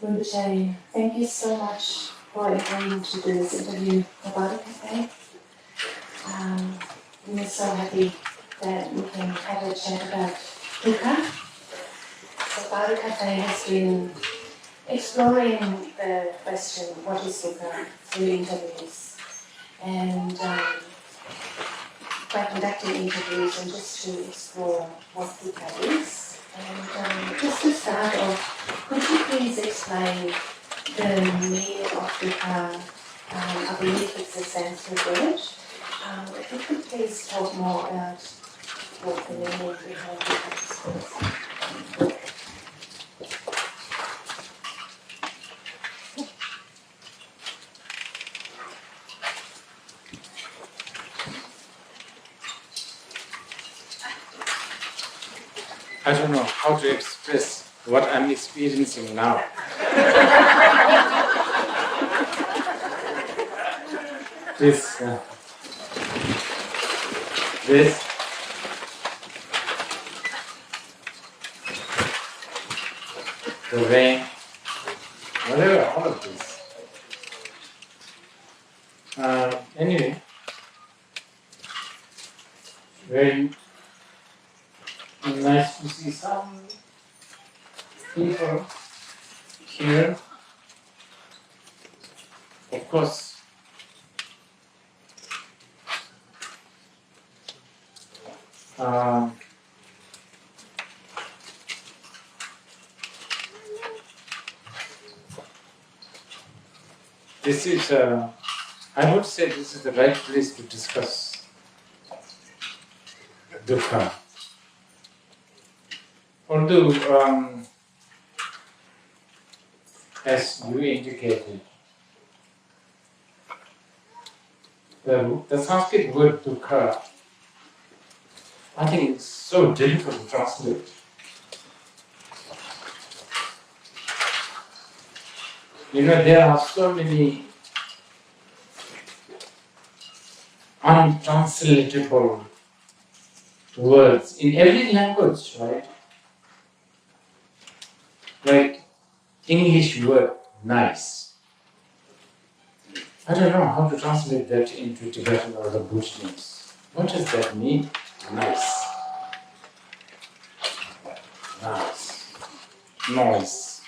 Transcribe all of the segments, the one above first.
Rinpoche, thank you so much for agreeing to do this interview about the Café. We're so happy that we can have a chat about Dukkha. So Bardo Café has been exploring the question, what is Dukkha, through interviews. And by conducting interviews and just to explore what Dukkha is. And just to start off, could you please explain the meaning of Dukkha? I believe it's a Sanskrit word. If you could please talk more about what the meaning behind Dukkha is. I don't know how to express what I'm experiencing now. This, the rain, whatever, all of this. Anyway, very nice to see some people here. Of course, this is, I would say this is the right place to discuss Dukkha. Although, as you indicated, the Sanskrit word Dukkha, I think it's so difficult to translate. You know, there are so many untranslatable words in every language, right? Like English word, nice. I don't know how to translate that into Tibetan or the Bushnese. What does that mean? Nice. Nice. Noise.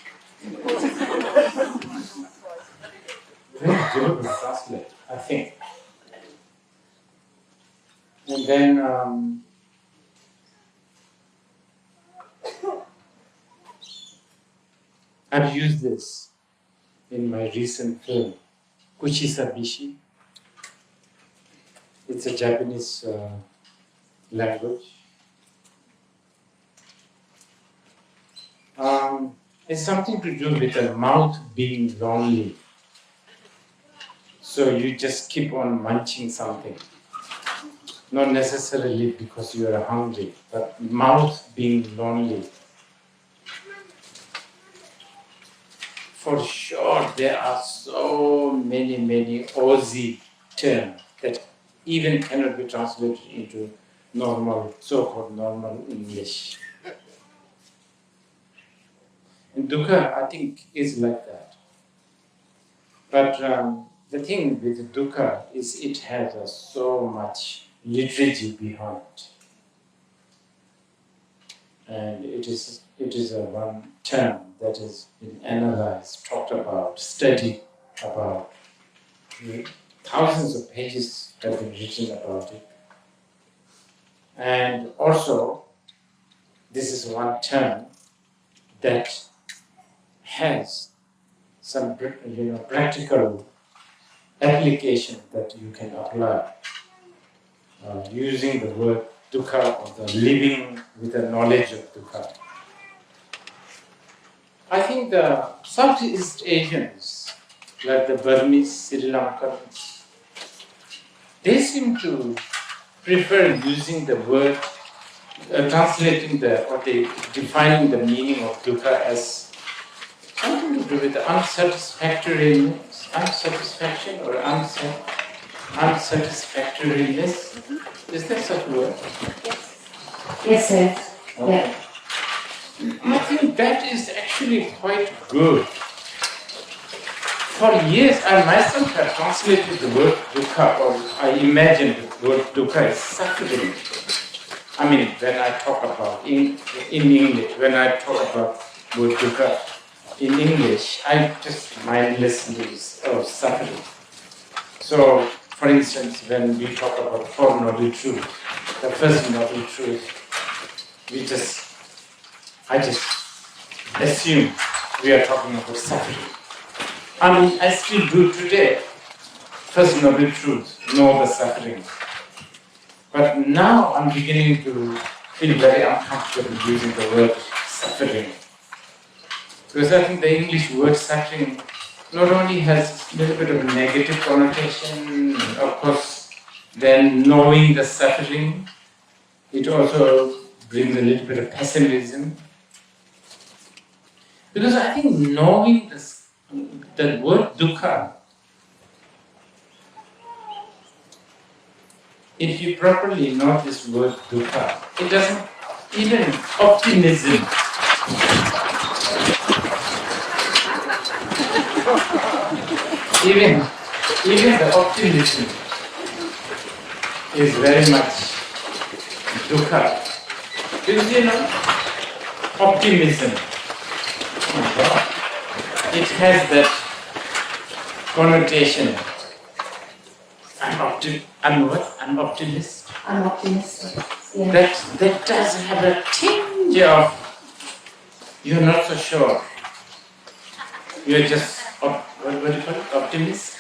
Very difficult to translate, I think. And then I've used this in my recent film, Kuchisabishi. It's a Japanese language. It's something to do with the mouth being lonely. So you just keep on munching something. Not necessarily because you are hungry, but mouth being lonely. For sure, there are so many Aussie terms that even cannot be translated into normal, so-called normal English. And Dukkha, I think, is like that. But the thing with Dukkha is it has so much literature behind it. And it is a one term that has been analyzed, talked about, studied about. Thousands of pages have been written about it. And also, this is one term that has some practical application that you can apply using the word Dukkha or the living with the knowledge of Dukkha. I think the Southeast Asians, like the Burmese, Sri Lankans, they seem to prefer using the word, translating defining the meaning of Dukkha as something to do with the unsatisfaction or unsatisfactoriness. Is that such a word? Yes, sir. Okay. Yeah. I think that is actually quite good For years, I myself have translated the word dukkha, or I imagined the word dukkha is suffering. I mean, when I talk about in English, when I talk about word dukkha in English, I just mindlessly use suffering. So, for instance, when we talk about Four Noble Truths, the first noble truth, I just assume we are talking about suffering. I mean, I still do today. First noble truth, know the suffering. But now I'm beginning to feel very uncomfortable using the word suffering. Because I think the English word suffering not only has a little bit of negative connotation, of course, then knowing the suffering, it also brings a little bit of pessimism. Because I think knowing this, the word dukka, if you properly know this word dukka, it doesn't, even optimism, even the optimism is very much dukka. Because optimism, it has that connotation. I'm optimist. I'm optimistic. Yeah. That does have a tinge of you're not so sure. You're just what do you call it? Optimist.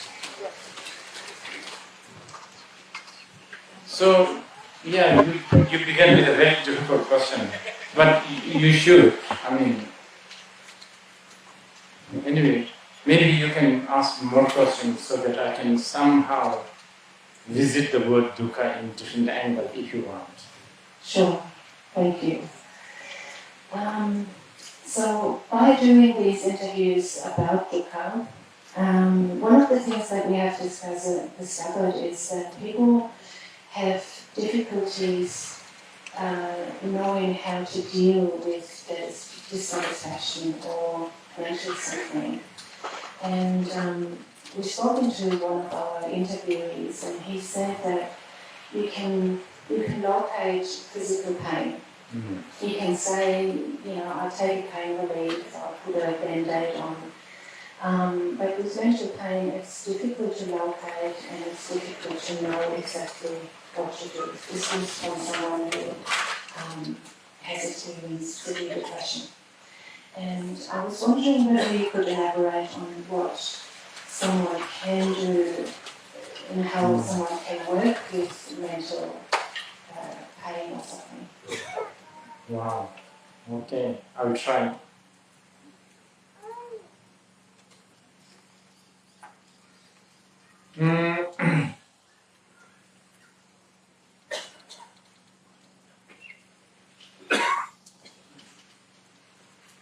So yeah, you began with a very difficult question, but you should. I mean, anyway, maybe you can ask more questions so that I can somehow visit the word dukkha in different angle if you want. Sure, thank you. So by doing these interviews about dukkha, one of the things that we have discovered is that people have difficulties knowing how to deal with dissatisfaction or mental suffering. And we've spoken to one of our interviewees, and he said that you can locate physical pain. Mm-hmm. You can say, I'll take pain relief, I'll put a band-aid on. But with mental pain, it's difficult to locate and it's difficult to know exactly what to do. This is from someone who has experienced severe depression. And I was wondering whether you could elaborate on what someone can do and how someone can work with mental pain or suffering. Wow. Okay, I will try.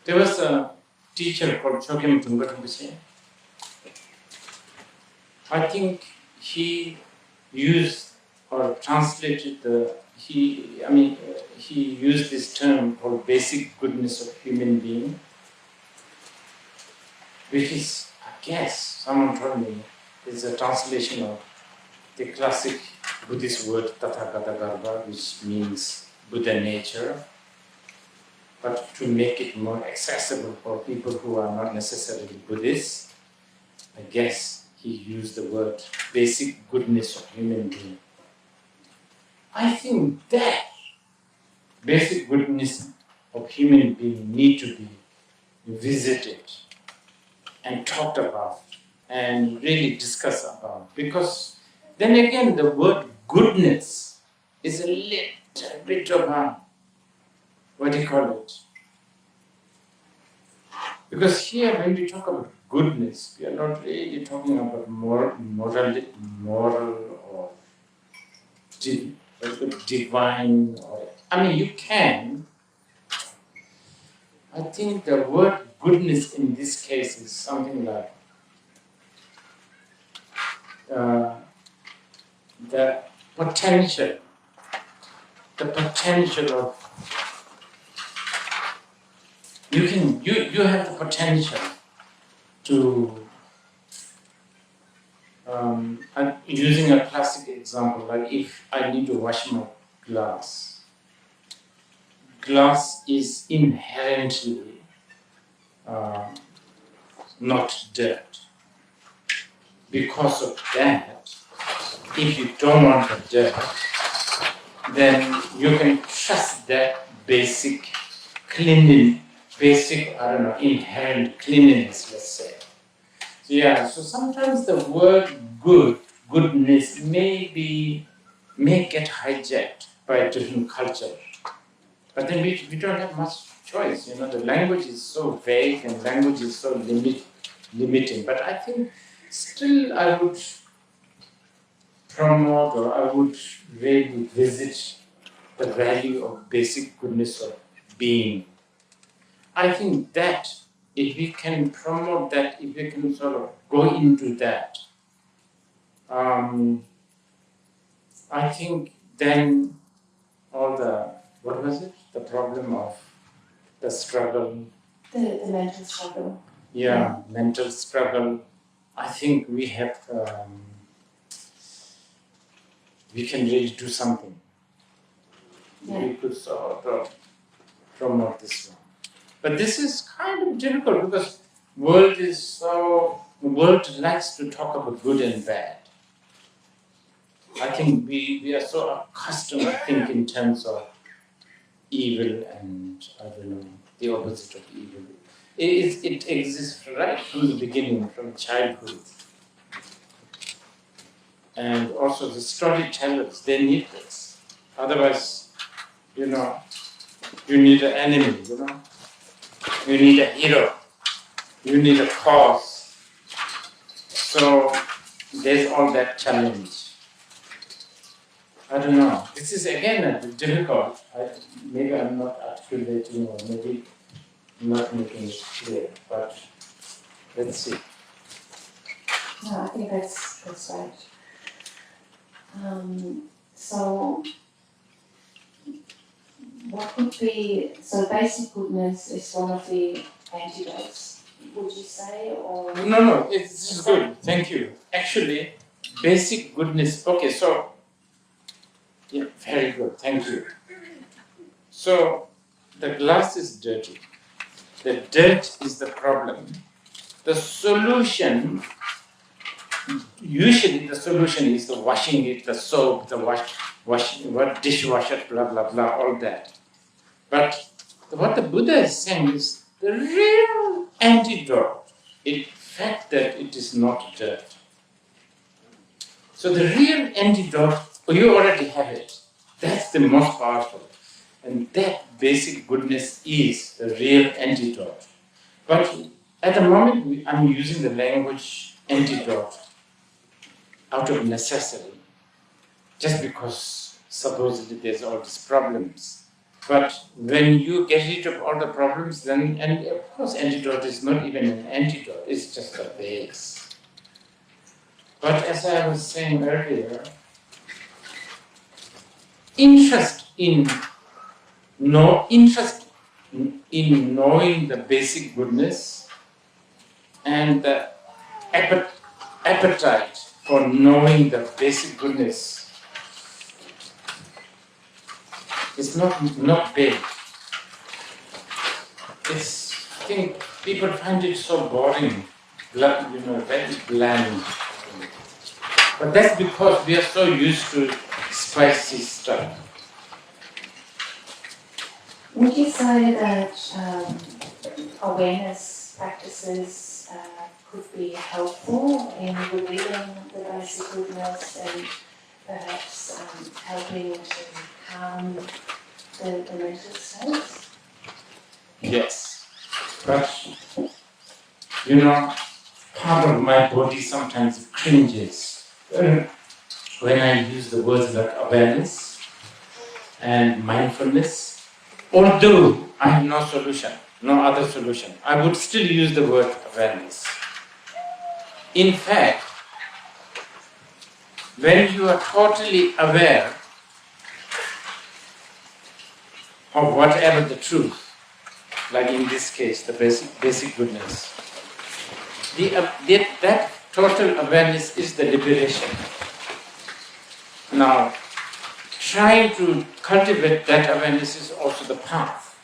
There was a teacher called Chogyam Trungpa Rinpoche. I think he used or translated he used this term called basic goodness of human being, which is, I guess, someone told me, is a translation of the classic Buddhist word Tathagata Garbha, which means Buddha nature. But to make it more accessible for people who are not necessarily Buddhists, I guess he used the word basic goodness of human being. I think that basic goodness of human being need to be visited and talked about and really discussed about, because then again the word goodness is a little bit of a, what do you call it? Because here when we talk about goodness, we are not really talking about moral or divine, or you can. I think the word goodness in this case is something like the potential of you have the potential to I'm using a classic example, like if I need to wash my glass, glass is inherently not dirt. Because of that, if you don't want the dirt, then you can trust that basic cleaning, inherent cleanliness, let's say. So sometimes the word goodness may get hijacked by different culture. But then we don't have much choice. The language is so vague and language is so limiting. But I think still I would promote or I would really visit the value of basic goodness of being. I think that if we can promote that, if we can sort of go into that, I think then all the, the problem of the struggle. The mental struggle. Yeah, mental struggle. I think we have, we can really do something. Yeah. We could sort of promote this one. But this is kind of difficult because the world likes to talk about good and bad. I think we are so accustomed to think in terms of evil and, the opposite of evil. It exists right from the beginning, from childhood. And also the storytellers, they need this. Otherwise, you need an enemy, You need a hero. You need a cause. So there's all that challenge. I don't know. This is again a difficult. Maybe I'm not articulating or maybe not making it clear, but let's see. No, I think that's right. So what would be, so basic goodness is one of the antidotes, would you say, or? No, it's good, thank you. Actually, basic goodness, okay, so, yeah, very good, thank you. So, the glass is dirty. The dirt is the problem. The solution, usually the solution is the washing it, the soap, the dishwasher, blah, blah, blah, all that. But what the Buddha is saying is the real antidote is the fact that it is not dirt. So the real antidote, you already have it. That's the most powerful. And that basic goodness is the real antidote. But at the moment, I'm using the language antidote out of necessity, just because supposedly there's all these problems. But when you get rid of all the problems, then, and of course antidote is not even an antidote, it's just a base. But as I was saying earlier, interest in knowing the basic goodness and the appetite for knowing the basic goodness is not big. I think people find it so boring, very bland. But that's because we are so used to spicy stuff. Would you say that awareness practices could be helpful in revealing the basic goodness and perhaps helping to calm the mental states? Yes, but part of my body sometimes cringes when I use the words like awareness and mindfulness. Although I have no solution, no other solution, I would still use the word awareness. In fact, when you are totally aware of whatever the truth, like in this case, the basic goodness, that total awareness is the liberation. Now, trying to cultivate that awareness is also the path.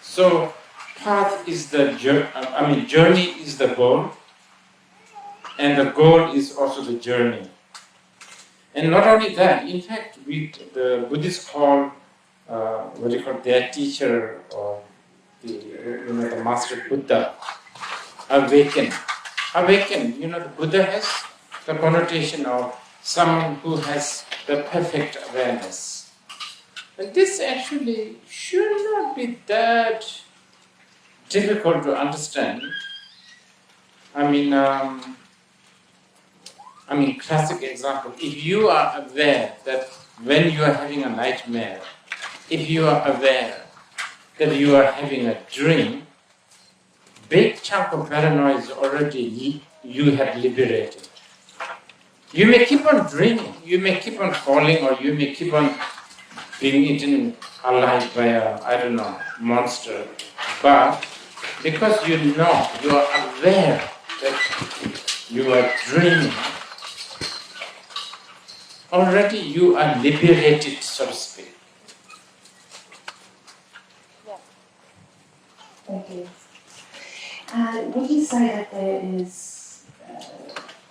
So, path is the journey is the goal, and the goal is also the journey. And not only that, in fact, the Buddhists call their teacher or the master Buddha, awaken. Awaken, the Buddha has the connotation of someone who has the perfect awareness. And this actually should not be that difficult to understand. Classic example, if you are aware that when you are having a nightmare, if you are aware that you are having a dream, big chunk of paranoia is already you have liberated. You may keep on dreaming, you may keep on falling, or you may keep on being eaten alive by a, monster. But because you are aware that you are dreaming, already you are liberated, so to speak. Thank you. Would you say that there is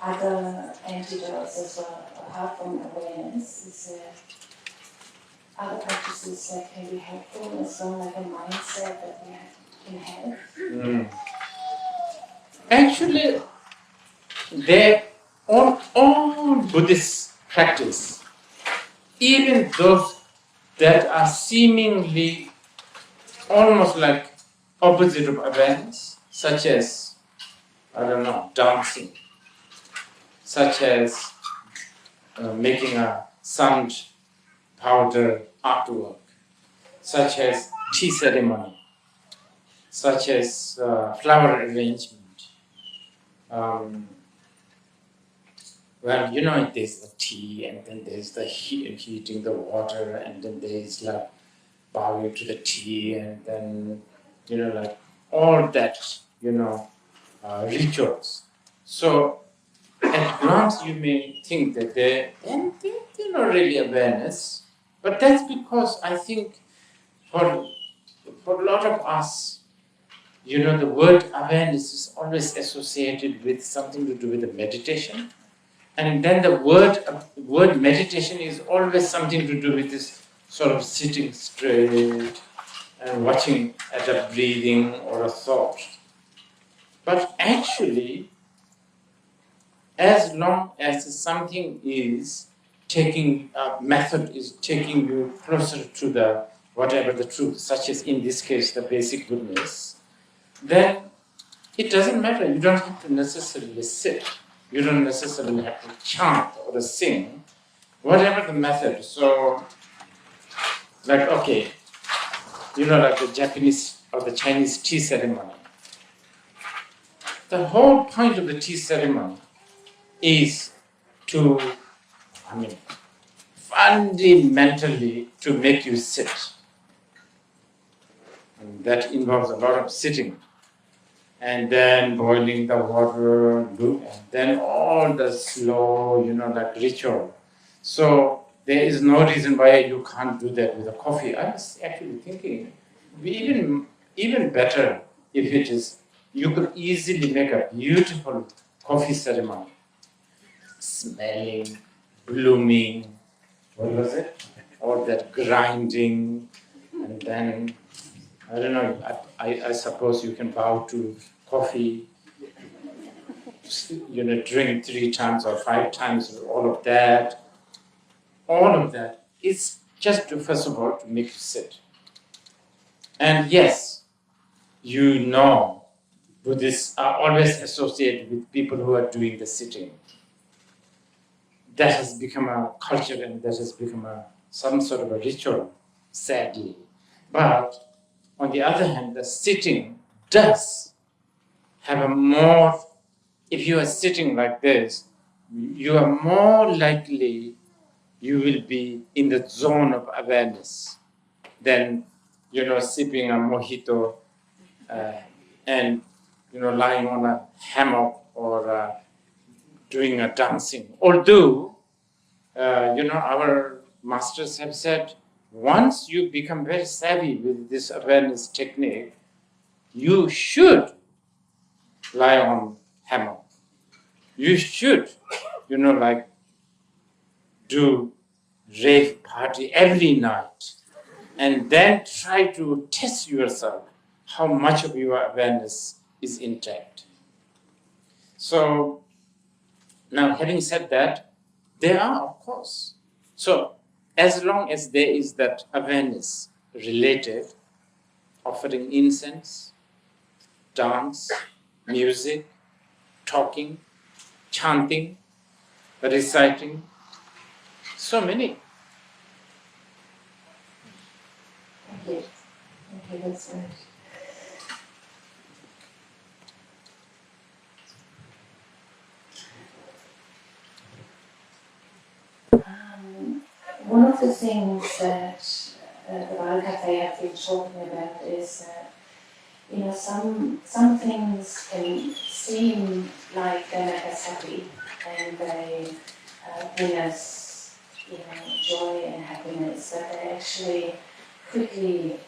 other antidotes as well, apart from awareness? Is there other practices that can be helpful as well, like a mindset that we can have? Actually, all Buddhist practice, even those that are seemingly almost like opposite of awareness, such as, dancing, such as making a sand powder artwork, such as tea ceremony, such as flower arrangement. There's the tea, and then there's the heating the water, and then there's like bowing to the tea, and then, all that, rituals. So, at glance, you may think that they're not really awareness, but that's because I think for a lot of us, the word awareness is always associated with something to do with the meditation. And then the word meditation is always something to do with this sort of sitting straight and watching at a breathing or a thought. But actually, as long as something is method is taking you closer to the whatever the truth, such as in this case the basic goodness, then it doesn't matter. You don't have to necessarily sit. You don't necessarily have to chant or sing, whatever the method. So, like the Japanese or the Chinese tea ceremony. The whole point of the tea ceremony is to, fundamentally to make you sit. And that involves a lot of sitting. And then boiling the water, and then all the slow, ritual. So there is no reason why you can't do that with a coffee. I was actually thinking, even better if it is, you could easily make a beautiful coffee ceremony. Smelling, blooming, what was it? All that grinding, and then I don't know, I suppose you can bow to coffee, drink 3 times or 5 times, all of that. All of that is just to, first of all, to make you sit. And yes, Buddhists are always associated with people who are doing the sitting. That has become a culture, and that has become some sort of a ritual, sadly. But on the other hand, the sitting does have a more, if you are sitting like this, you are more likely you will be in the zone of awareness than, sipping a mojito and, lying on a hammock or doing a dancing. Although, our masters have said, once you become very savvy with this awareness technique, you should lie on hammock. You should, do rave party every night, and then try to test yourself how much of your awareness is intact. So, now having said that, there are, of course. So, as long as there is that awareness related, offering incense, dance, music, talking, chanting, reciting, so many. Okay, that's right. One of the things that the Bardo Café have been talking about is that some things can seem like they make us happy and they bring us joy and happiness, but they actually quickly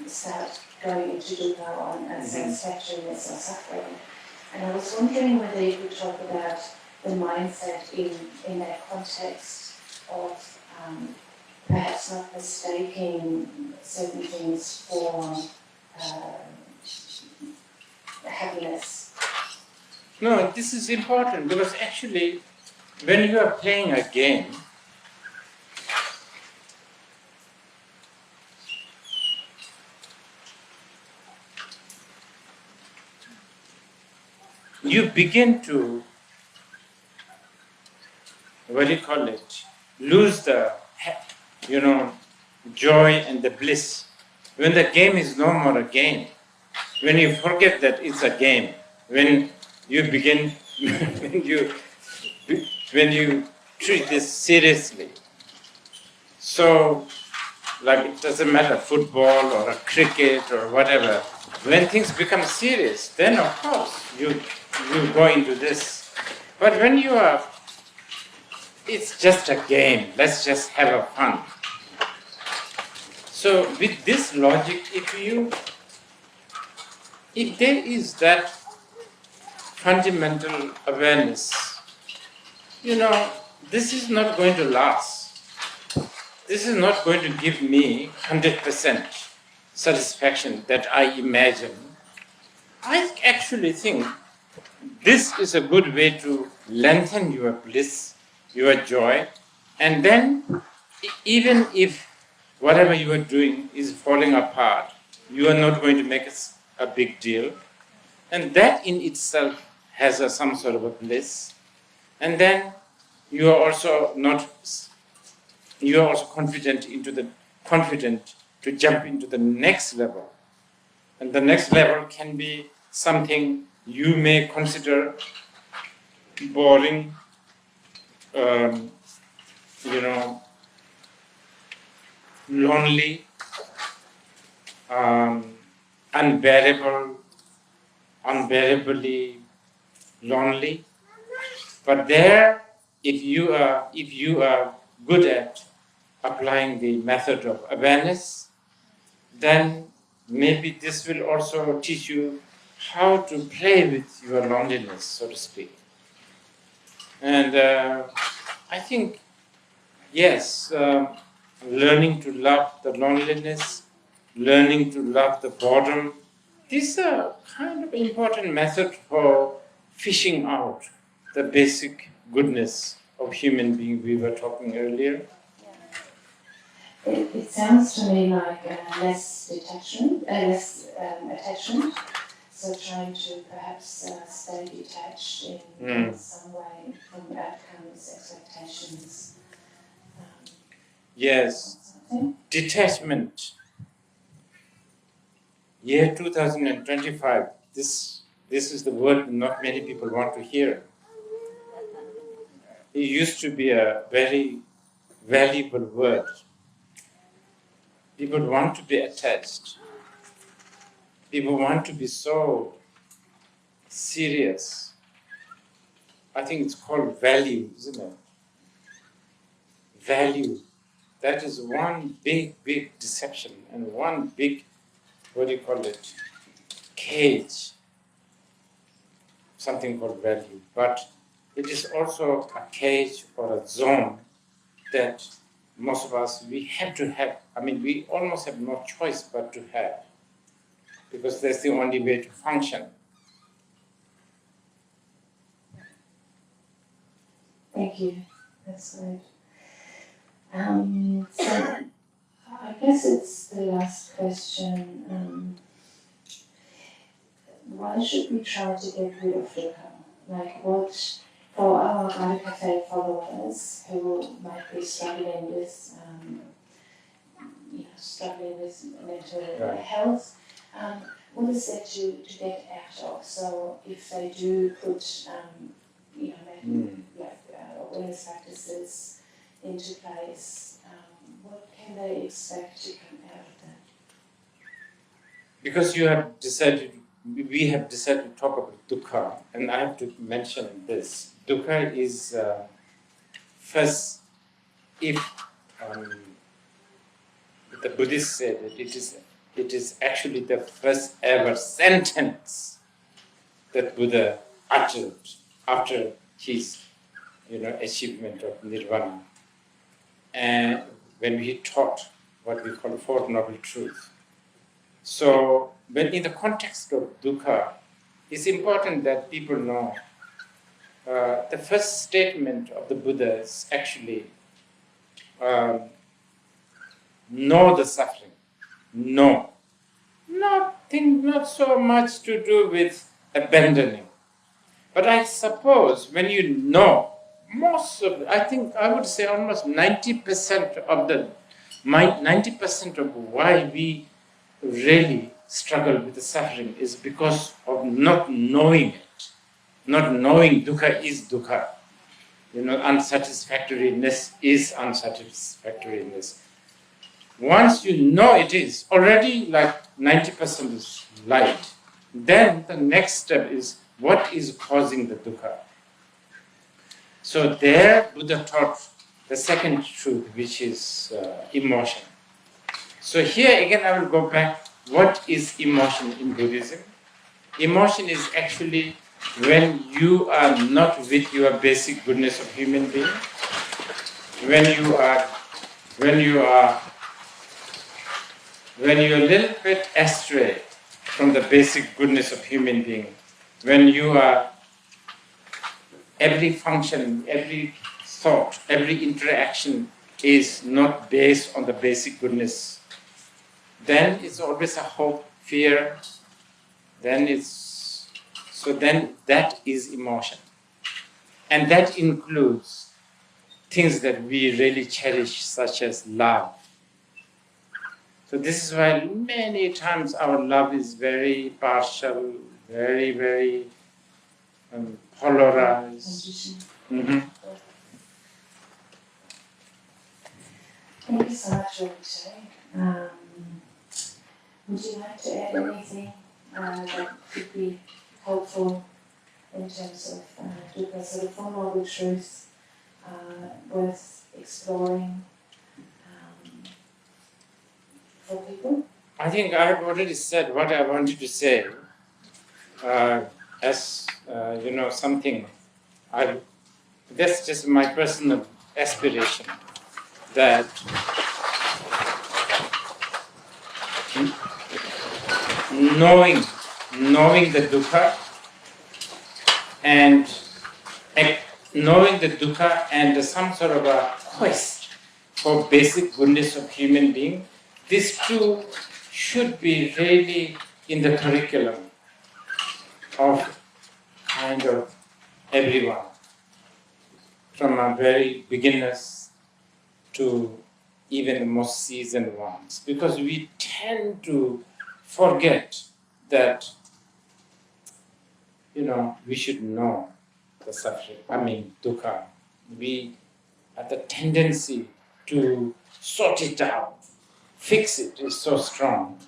start going into dukka or unsatisfactoriness or suffering. And I was wondering whether you could talk about the mindset in that context of perhaps not mistaking certain things for happiness. No, this is important because actually, when you are playing a game, you begin to, lose the, joy and the bliss. When the game is no more a game, when you forget that it's a game, when you begin, when you treat this seriously. So, like it doesn't matter, football or a cricket or whatever, when things become serious, then of course you go into this. But when you are, it's just a game, let's just have a fun. So with this logic, if there is that fundamental awareness, this is not going to last. This is not going to give me 100% satisfaction that I imagine. I actually think this is a good way to lengthen your bliss, your joy, and then even if whatever you are doing is falling apart, you are not going to make a big deal. And that in itself has some sort of a bliss. And then you are also confident to jump into the next level. And the next level can be something you may consider boring, lonely, unbearably lonely. But there, if you are good at applying the method of awareness, then maybe this will also teach you how to play with your loneliness, so to speak. And I think, yes, learning to love the loneliness, learning to love the boredom, these are kind of important method for fishing out the basic goodness of human being we were talking earlier. It sounds to me like less attachment. So trying to perhaps stay detached in some way from outcomes, expectations. Yes, detachment. Year 2025. This is the word not many people want to hear. It used to be a very valuable word. People want to be attached. People want to be so serious. I think it's called value, isn't it? Value. That is one big deception and one big, what do you call it, cage, something called value. But it is also a cage or a zone that most of us, we have to have. I mean, we almost have no choice but to have, because that's the only way to function. Thank you. That's good. So I guess it's the last question. Why should we try to get rid of dukkha? Like what, for our Bardo Café followers who might be struggling with, mental health, what is there to get out of? So if they do put, awareness practices into place, what can they expect to come out of that? Because we have decided to talk about dukkha, and I have to mention this. Dukkha is first, if the Buddhists say that it is actually the first ever sentence that Buddha uttered after his achievement of nirvana, and when he taught what we call Fourth Noble Truth. So, when in the context of dukkha, it's important that people know the first statement of the Buddha is actually know the suffering. No. Not so much to do with abandoning. But I suppose when you know, I would say almost 90% of why we really struggle with the suffering is because of not knowing it. Not knowing dukkha is dukkha. Unsatisfactoriness is unsatisfactoriness. Once you know it is, already like 90% is light. Then the next step is, what is causing the dukkha? So there Buddha taught the second truth, which is emotion. So here again I will go back, what is emotion in Buddhism? Emotion is actually when you are not with your basic goodness of human being, when you're a little bit astray from the basic goodness of human being, when you are, every function, every thought, every interaction is not based on the basic goodness, then it's always a hope, fear, then that is emotion. And that includes things that we really cherish, such as love. So this is why many times our love is very partial, very, very polarized. Mm-hmm. Thank you so much, Rinpoche. Would you like to add anything that could be helpful in terms of dukkha, sort of Four Noble Truths, worth exploring for people? I think I have already said what I wanted to say. Something. That's just my personal aspiration. That knowing the dukkha and some sort of a quest for basic goodness of human being, these two should be really in the curriculum of kind of everyone, from our very beginners to even the most seasoned ones, because we tend to forget that, we should know the suffering, dukkha. We have the tendency to sort it out, fix it is so strong.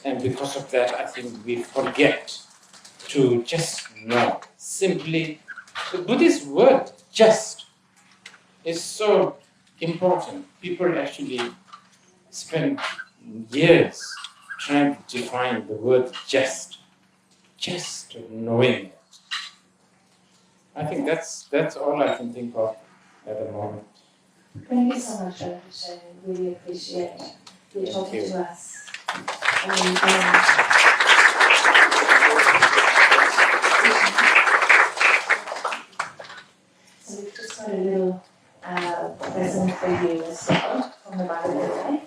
And because of that, I think we forget to just know, simply The Buddhist word just is so important. People actually spend years trying to define the word just knowing it. I think that's all I can think of at the moment. Thank you so much, Rinpoche. Really appreciate you talking to us. And, so we've just got a little present for you as well from the Bardo today.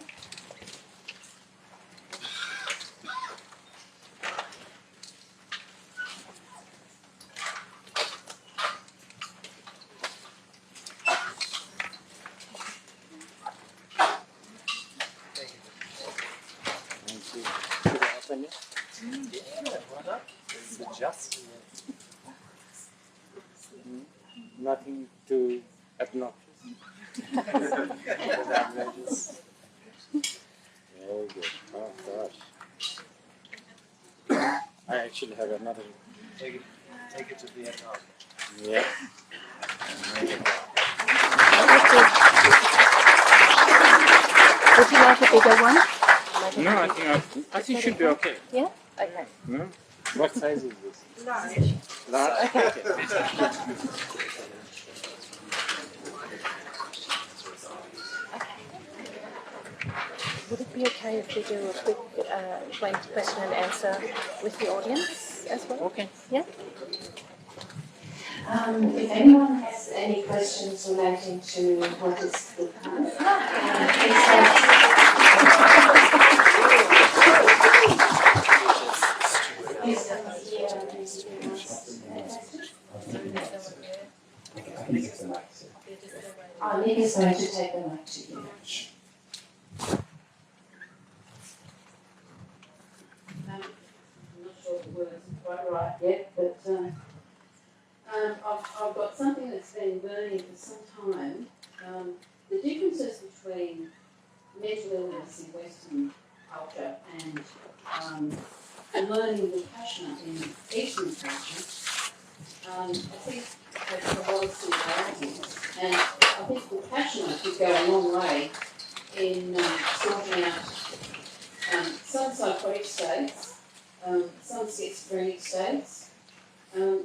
Nothing too obnoxious. Very good. Oh gosh. I actually have another. Take it to Vietnam. Yeah. Would you like a bigger one? No, I think should be okay. Yeah? Okay. No? What size is this? Large. Large? Okay. Would it be okay if we do a quick question and answer with the audience as well? Okay. Yeah? If anyone has any questions relating to what is Dukkha, please Nick is going to take the mic to you. I'm not sure the word is quite right yet, but I've got something that's been burning for some time. The differences between mental illness in Western culture and learning Detachment in Eastern culture, I think there's a lot of similarities. And I think Detachment could go a long way in sorting out some psychotic states, some schizophrenic states, and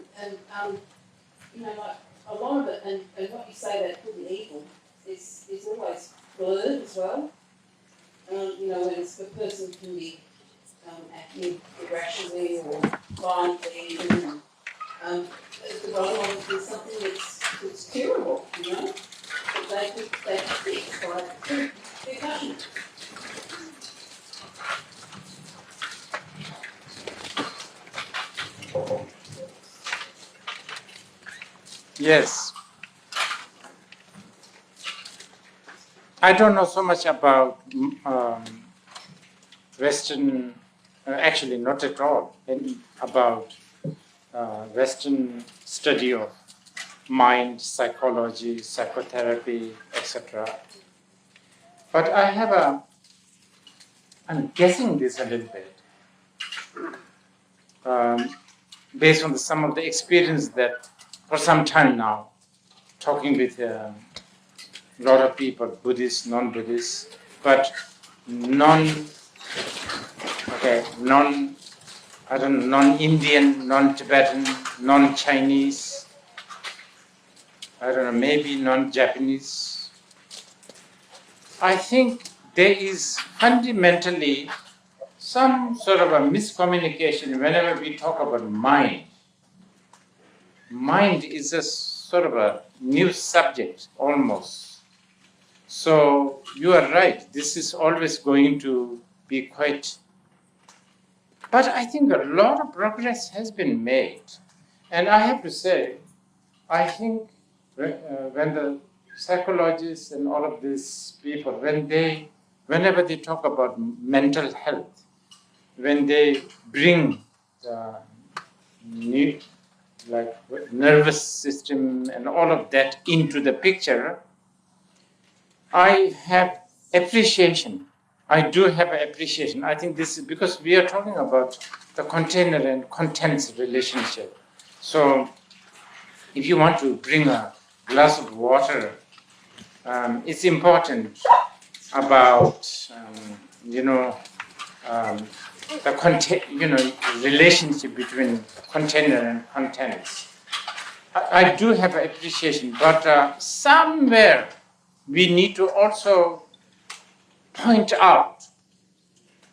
you know, like a lot of it, and what you say about good and evil is always blurred as well. You know, when a person can be acting irrationally or violently, even, at the bottom of it is something that's curable, you know, that they could fix by Detachment. Yes. I don't know so much about Western, actually not at all, about Western study of mind, psychology, psychotherapy, etc. But I have I'm guessing this a little bit, based on some of the experience that for some time now, talking with a lot of people, Buddhists, non-Buddhists, but non-Indian, non-Tibetan, non-Chinese, I don't know, maybe non-Japanese. I think there is fundamentally some sort of a miscommunication whenever we talk about mind. Mind is a sort of a new subject, almost. So you are right, this is always going to be quite... But I think a lot of progress has been made. And I have to say, I think when the psychologists and all of these people, whenever they talk about mental health, when they bring the nervous system and all of that into the picture, I have appreciation. I do have appreciation. I think this is because we are talking about the container and contents relationship. So if you want to bring a glass of water, it's important about the relationship between container and contents. I do have appreciation, but somewhere we need to also point out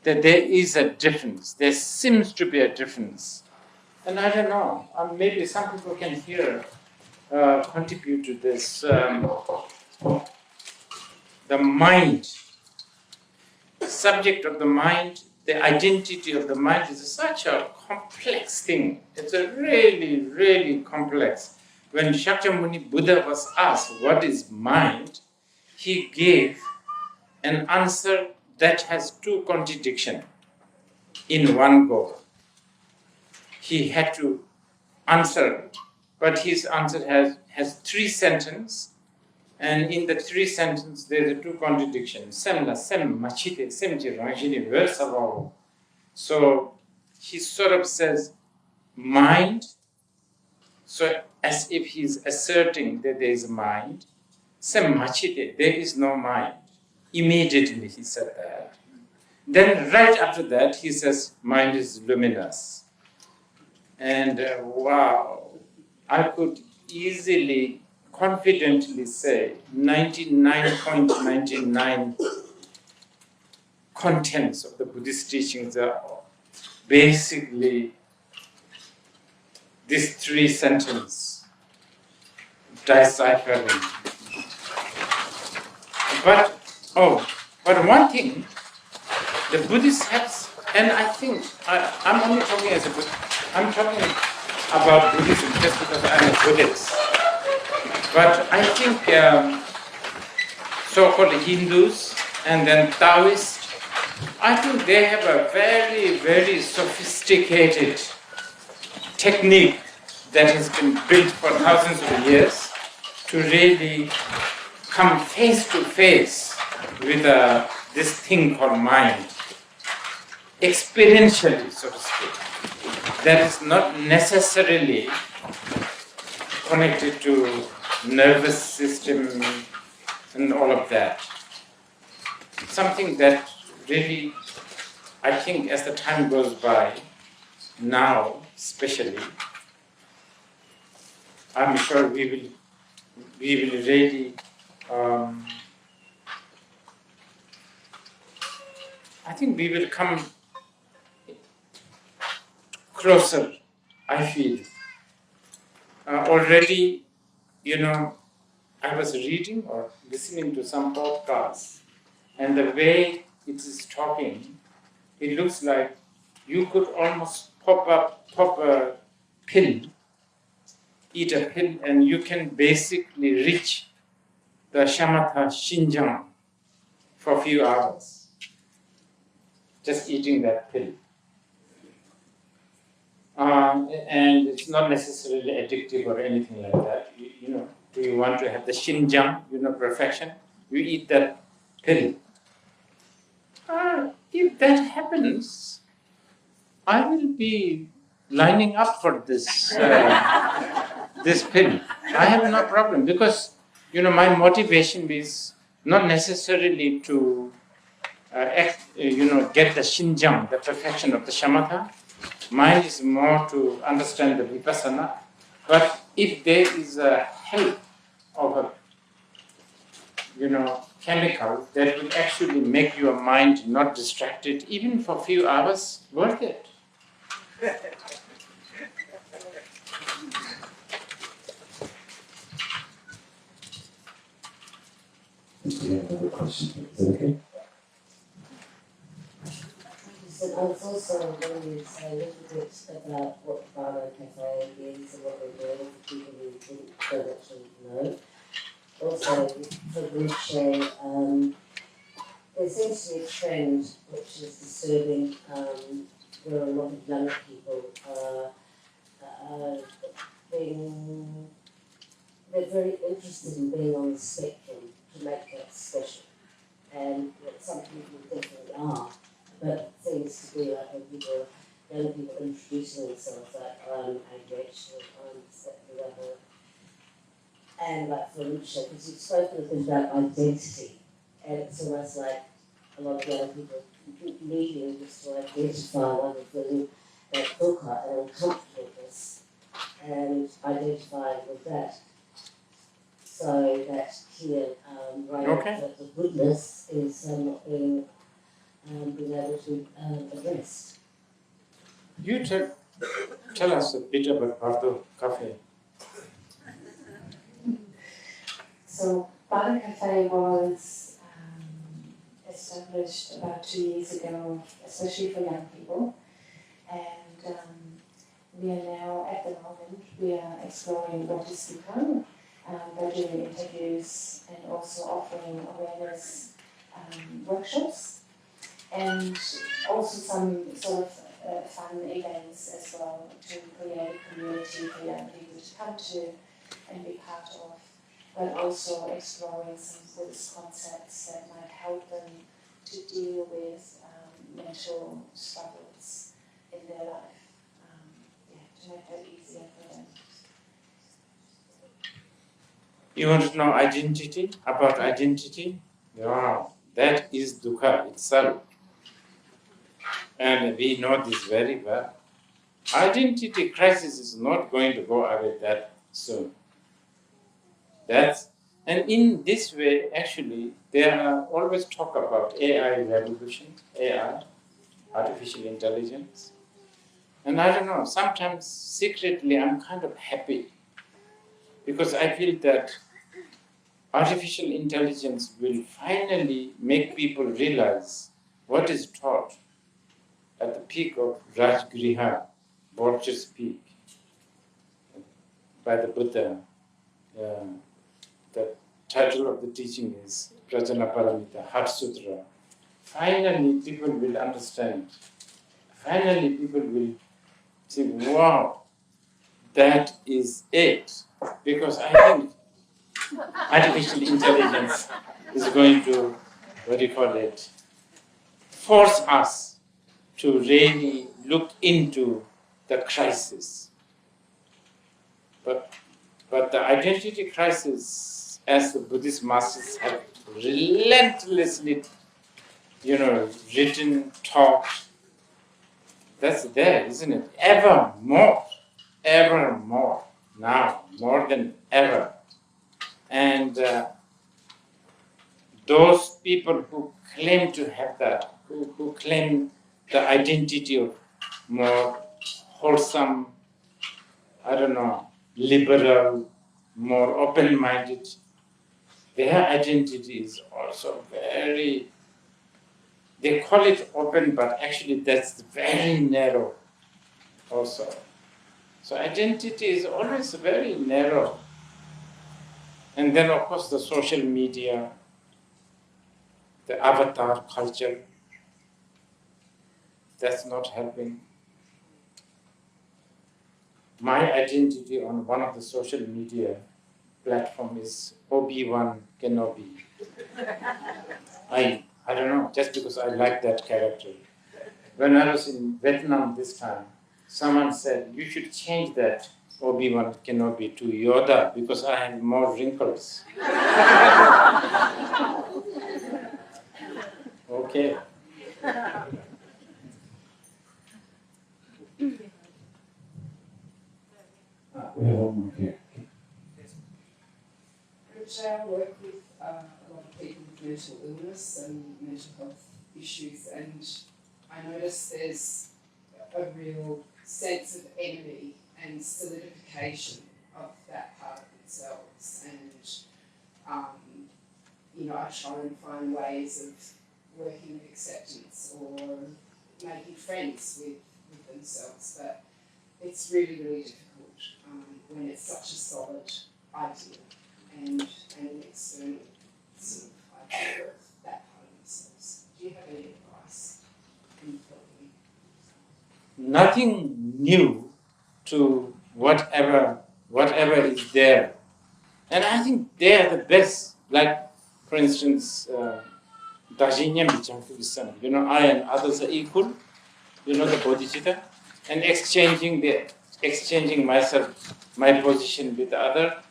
that there is a difference. There seems to be a difference. And I don't know, maybe some people can here contribute to this. The mind, the subject of the mind, the identity of the mind is such a complex thing. It's a really, really complex. When Shakyamuni Buddha was asked what is mind, he gave an answer that has two contradictions in one go. He had to answer, but his answer has three sentences, and in the three sentences there are two contradictions. So he sort of says mind, so as if he's asserting that there is a mind. There is no mind. Immediately he said that. Then right after that he says mind is luminous. And wow, I could easily, confidently say 99.99 contents of the Buddhist teachings are basically these three sentences deciphering. But one thing, the Buddhists have, and I think I'm only talking as a Buddhist. I'm talking about Buddhism just because I'm a Buddhist. But I think so-called Hindus and then Taoists, I think they have a very, very sophisticated technique that has been built for thousands of years to really come face to face with this thing called mind, experientially, so to speak. That is not necessarily connected to nervous system and all of that. Something that really, I think as the time goes by, now especially, I'm sure we will really I think we will come closer, I feel. Already, I was reading or listening to some podcasts, and the way it is talking, it looks like you could almost pop a pill, eat a pill, and you can basically reach the shamatha shinjang for a few hours, just eating that pill. And it's not necessarily addictive or anything like that. Do you want to have the shinjang, perfection? You eat that pill. If that happens, I will be lining up for this this pill. I have no problem because my motivation is not necessarily to get the shinjang, the perfection of the shamatha. Mine is more to understand the vipassana. But if there is a help of a chemical that will actually make your mind not distracted, even for a few hours, worth it. Do you have another question? Is that okay? I was also wondering to say a little bit about what Bardo Café is and what we're doing for people who don't actually know. Also, for Rinpoche, there seems to be a trend which is disturbing, where a lot of young people are they're very interested in being on the spectrum to make that special. And some people definitely are. But it seems to be like young people introducing themselves like I'm ADHD or I'm this, that, the other. And like for Rinpoche, because you've spoken a bit about identity, and it's almost like a lot of young people needing just to identify one of the that dukka and uncomfortableness and identifying with that. So that here, that the goodness is not being able to addressed. You tell us a bit about Bardo Café. So Bardo Café was established about 2 years ago, especially for young people. And we are now, at the moment, we are exploring what is Dukkha by doing interviews and also offering awareness workshops and also some sort of fun events as well to create a community for young people to come to and be part of, but also exploring some Buddhist concepts that might help them to deal with mental struggles in their life. To make that easier for them. You want to know identity? About identity? Wow, that is dukkha itself. And we know this very well. Identity crisis is not going to go away that soon. And in this way, actually, there are always talk about AI revolution, AI, artificial intelligence. And I don't know, sometimes secretly I'm kind of happy because I feel that artificial intelligence will finally make people realize what is taught at the peak of Rajgriha, Borcher's peak, by the Buddha. The title of the teaching is Prajanaparamita, Heart Sutra. Finally, people will understand. Finally, people will say, wow, that is it. Because I think artificial intelligence is going to, force us to really look into the crisis. But the identity crisis, as the Buddhist masters have relentlessly, written, talked, that's there, isn't it? Ever more, now, more than ever. And those people who claim to have that, who claim the identity of more wholesome, liberal, more open-minded, their identity is also very, they call it open, but actually that's very narrow also. So identity is always very narrow. And then of course the social media, the avatar culture, that's not helping. My identity on one of the social media platform is Obi-Wan Kenobi. I don't know, just because I like that character. When I was in Vietnam this time, someone said, you should change that Obi-Wan Kenobi to Yoda because I have more wrinkles. Okay. We have one more here. I work with a lot of people with mental illness and mental health issues, and I notice there's a real sense of enemy and solidification of that part of themselves. And, I try and find ways of working with acceptance or making friends with themselves, but it's really, really difficult when it's such a solid idea and an external sort of idea of that part of themselves. Do you have any advice in helping? Nothing new to whatever is there. And I think they are the best. Like, for instance, Dajinyam Vicham, I and others are equal, the bodhicitta, and exchanging myself, my position with the other.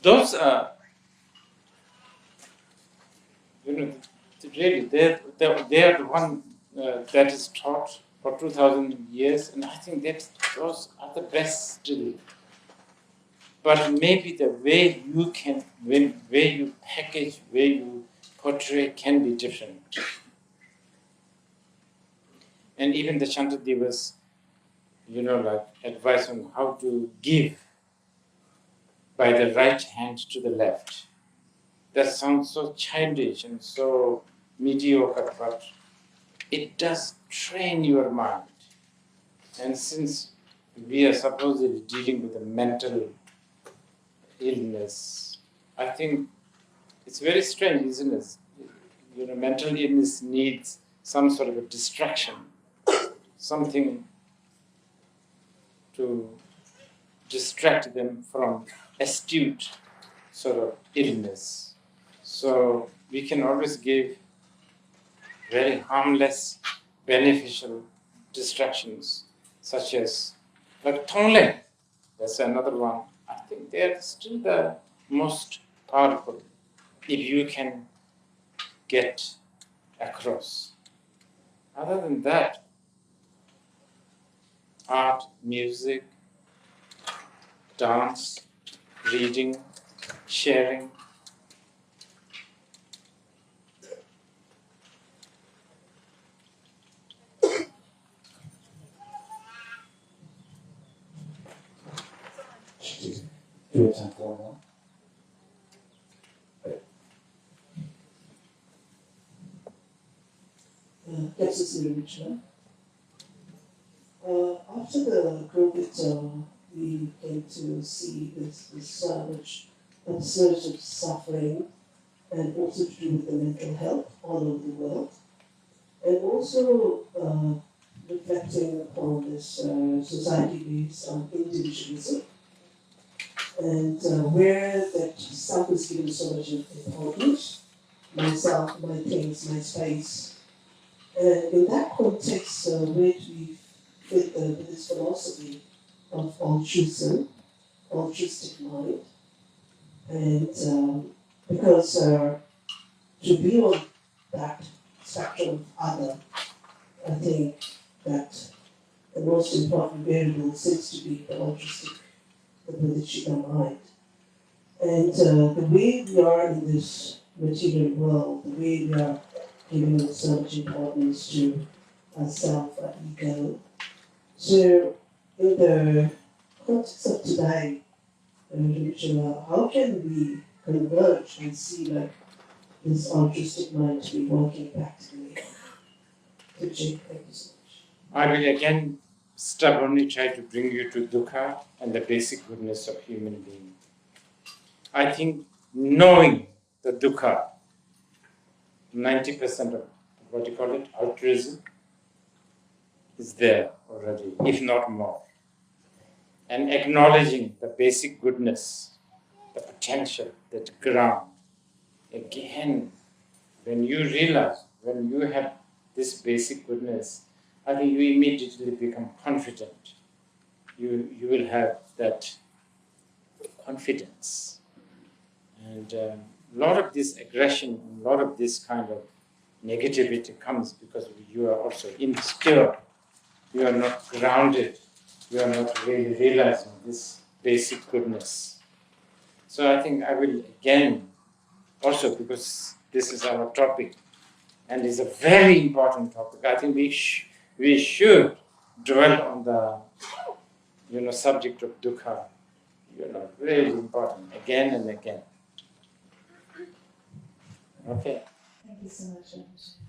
those are, really, they are the one that is taught for 2,000 years, and I think that those are the best still. But maybe the way you can, way you package, way you portray can be different. And even the Shantadevas, like advice on how to give by the right hand to the left. That sounds so childish and so mediocre, but it does train your mind. And since we are supposedly dealing with a mental illness, I think it's very strange, isn't it? Mental illness needs some sort of a distraction, something to distract them from astute sort of illness. So we can always give very harmless, beneficial distractions, such as like Tonglen. That's another one. I think they are still the most powerful if you can get across. Other than that, art, music, dance, reading, sharing. Do you have time for one? Gets us in Richmond. After the COVID, we came to see this much surge of suffering, and also to do with the mental health all over the world, and also reflecting upon this society based on individualism, and where that self is given so much importance, myself, my things, my space. And in that context, where do we fit with this philosophy of altruism, altruistic mind? And because to be on that spectrum of other, I think that the most important variable seems to be the altruistic, the bodhicitta mind. And the way we are in this material world, the way we are giving so much importance to ourself, our ego. So, in the context of today, how can we converge and see like this altruistic mind to be working practically? Thank you so much. I will again stubbornly try to bring you to dukkha and the basic goodness of human being. I think knowing the dukkha, 90% of what you call it, altruism, is there already, if not more. And acknowledging the basic goodness, the potential, that ground. Again, when you realize, when you have this basic goodness, I think you immediately become confident. You will have that confidence. And a lot of this aggression, a lot of this kind of negativity comes because you are also insecure. You are not grounded. You are not really realizing this basic goodness. So I think I will again, also because this is our topic and is a very important topic, I think we should dwell on the subject of dukkha, really important, again and again. Okay. Thank you so much, Rinpoche.